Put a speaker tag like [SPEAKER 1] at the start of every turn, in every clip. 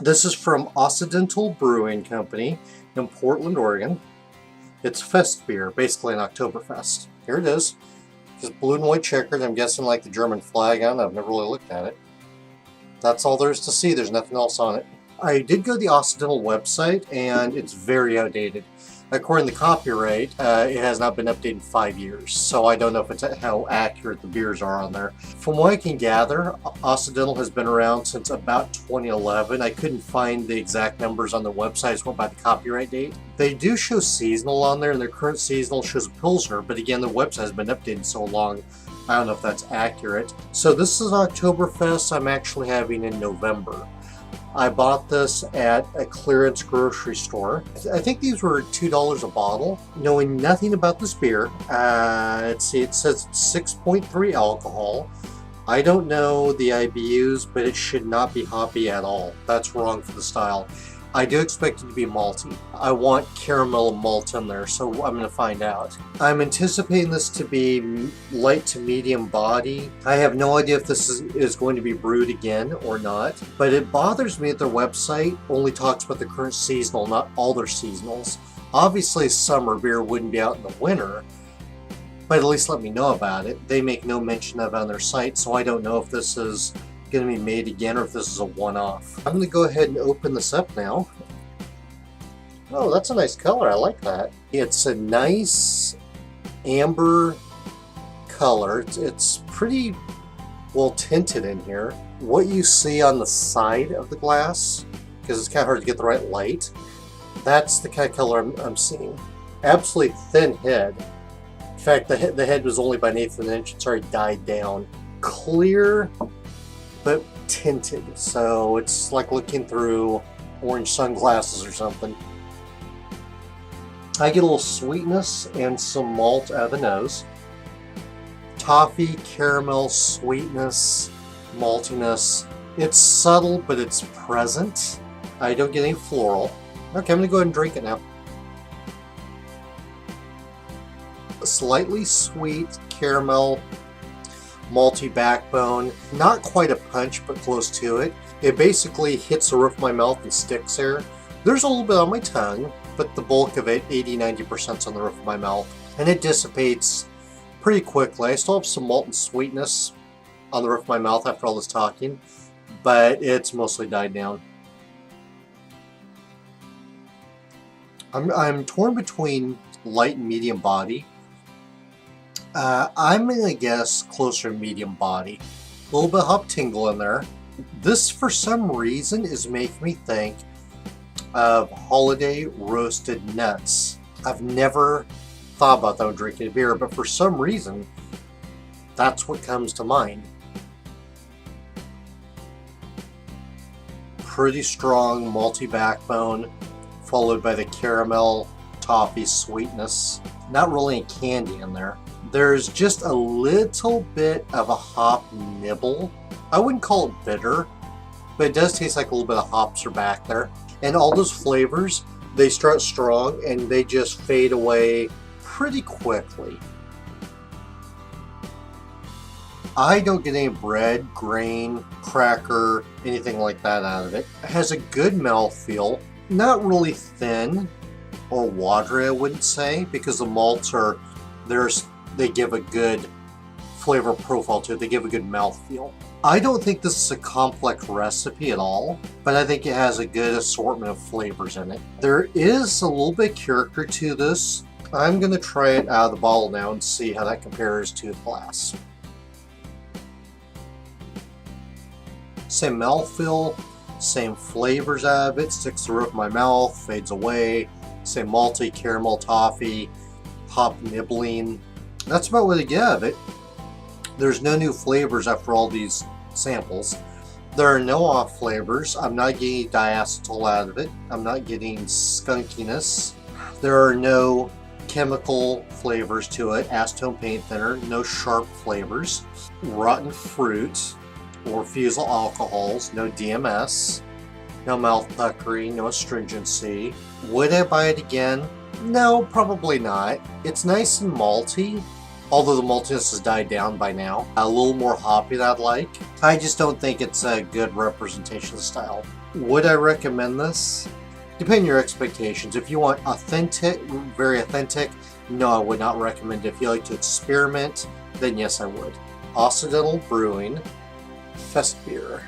[SPEAKER 1] This is from Occidental Brewing Company in Portland, Oregon. It's Festbier, basically an Oktoberfest. Here it is. Just blue and white checkered. I'm guessing like the German flag on it. I've never really looked at it. That's all there is to see. There's nothing else on it. I did go to the Occidental website, and it's very outdated. According to the copyright, it has not been updated in 5 years, so I don't know if it's how accurate the beers are on there. From what I can gather, Occidental has been around since about 2011. I couldn't find the exact numbers on the website. I just went by the copyright date. They do show seasonal on there, and their current seasonal shows a Pilsner, but again, the website has been updated so long, I don't know if that's accurate. So this is Oktoberfest I'm actually having in November. I bought this at a clearance grocery store. I think these were $2 a bottle. Knowing nothing about this beer, let's see, it says 6.3 alcohol. I don't know the IBUs, but it should not be hoppy at all. That's wrong for the style. I do expect it to be malty. I want caramel and malt in there, so I'm going to find out. I'm anticipating this to be light to medium body. I have no idea if this is going to be brewed again or not, but it bothers me that their website only talks about the current seasonal, not all their seasonals. Obviously, summer beer wouldn't be out in the winter, but at least let me know about it. They make no mention of it on their site, so I don't know if this is going to be made again or if this is a one-off. I'm going to go ahead and open this up now. Oh, that's a nice color. I like that. It's a nice amber color. It's pretty well tinted in here. What you see on the side of the glass, because it's kind of hard to get the right light, that's the kind of color I'm seeing. Absolutely thin head. In fact, the head was only by an eighth of an inch. It's already died down. Clear, but tinted, so it's like looking through orange sunglasses or something. I get a little sweetness and some malt out of the nose. Toffee, caramel, sweetness, maltiness. It's subtle, but it's present. I don't get any floral. Okay, I'm going to go ahead and drink it now. Slightly sweet caramel, malty backbone, not quite a punch, but close to it. It basically hits the roof of my mouth and sticks there. There's a little bit on my tongue, but the bulk of it, 80-90% is on the roof of my mouth, and it dissipates pretty quickly. I still have some malt and sweetness on the roof of my mouth after all this talking, but it's mostly died down. I'm torn between light and medium body. I'm going to guess closer to medium body. A little bit of hop tingle in there. This, for some reason, is making me think of holiday roasted nuts. I've never thought about that when drinking a beer, but for some reason, that's what comes to mind. Pretty strong malty backbone, followed by the caramel, toffee sweetness. Not really any candy in there. There's just a little bit of a hop nibble. I wouldn't call it bitter, but it does taste like a little bit of hops are back there. And all those flavors, they start strong and they just fade away pretty quickly. I don't get any bread, grain, cracker, anything like that out of it. It has a good mouthfeel, not really thin or watery, I wouldn't say, because the malts are, they give a good flavor profile to it. They give a good mouthfeel. I don't think this is a complex recipe at all, but I think it has a good assortment of flavors in it. There is a little bit of character to this. I'm going to try it out of the bottle now and see how that compares to the glass. Same mouthfeel, same flavors out of it. Sticks to the roof of my mouth, fades away. Same malty, caramel, toffee, hop nibbling. That's about what I get out of it. There's no new flavors after all these samples. There are no off flavors. I'm not getting diacetyl out of it. I'm not getting skunkiness. There are no chemical flavors to it. Acetone paint thinner. No sharp flavors. Rotten fruit or fusel alcohols. No DMS. No mouth puckery. No astringency. Would I buy it again? No, probably not. It's nice and malty, although the maltiness has died down by now. A little more hoppy than I'd like. I just don't think it's a good representation of the style. Would I recommend this? Depending on your expectations. If you want authentic, very authentic, no, I would not recommend it. If you like to experiment, then yes, I would. Occidental Brewing Festbier.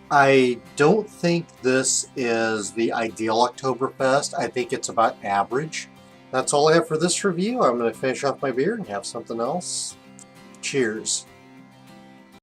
[SPEAKER 1] I don't think this is the ideal Oktoberfest. I think it's about average. That's all I have for this review. I'm going to finish off my beer and have something else. Cheers.